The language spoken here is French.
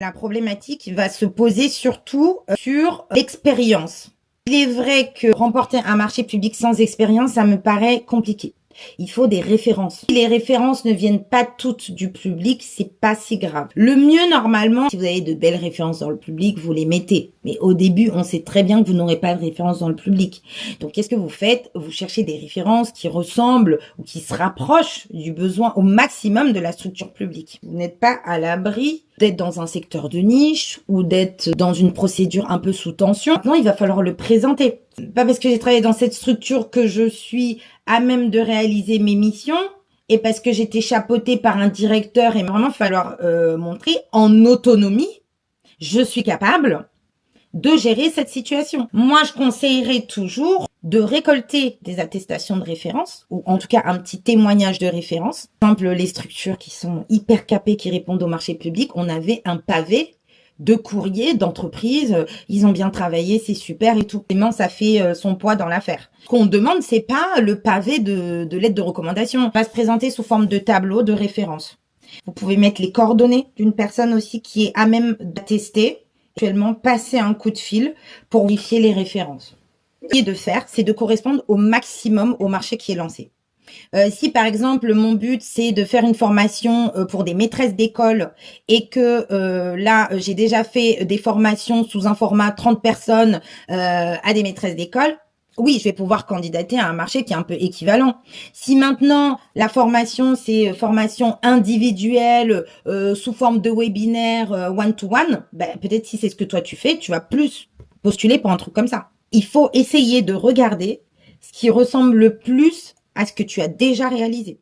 La problématique va se poser surtout sur l'expérience. Il est vrai que remporter un marché public sans expérience, ça me paraît compliqué. Il faut des références. Si les références ne viennent pas toutes du public, c'est pas si grave. Le mieux, normalement, si vous avez de belles références dans le public, vous les mettez. Mais au début, on sait très bien que vous n'aurez pas de références dans le public. Donc, qu'est-ce que vous faites? Vous cherchez des références qui ressemblent ou qui se rapprochent du besoin au maximum de la structure publique. Vous n'êtes pas à l'abri d'être dans un secteur de niche ou d'être dans une procédure un peu sous tension. Maintenant, il va falloir le présenter. Pas parce que j'ai travaillé dans cette structure que je suis à même de réaliser mes missions et parce que j'étais chapeautée par un directeur et vraiment falloir montrer en autonomie, je suis capable de gérer cette situation. Moi, je conseillerais toujours de récolter des attestations de référence, ou en tout cas un petit témoignage de référence. Par exemple, les structures qui sont hyper capées, qui répondent au marché public, on avait un pavé de courrier d'entreprise, ils ont bien travaillé, c'est super et tout. Vraiment, ça fait son poids dans l'affaire. Ce qu'on demande, c'est pas le pavé de lettre de recommandation. On va se présenter sous forme de tableau de référence. Vous pouvez mettre les coordonnées d'une personne aussi qui est à même d'attester, actuellement passer un coup de fil pour vérifier les références. Ce qui est de faire, c'est de correspondre au maximum au marché qui est lancé. Si par exemple mon but c'est de faire une formation pour des maîtresses d'école et que là j'ai déjà fait des formations sous un format 30 personnes à des maîtresses d'école, oui, je vais pouvoir candidater à un marché qui est un peu équivalent. Si maintenant la formation c'est formation individuelle sous forme de webinaire one-to-one, ben, peut-être si c'est ce que toi tu fais, tu vas plus postuler pour un truc comme ça. Il faut essayer de regarder ce qui ressemble le plus à ce que tu as déjà réalisé.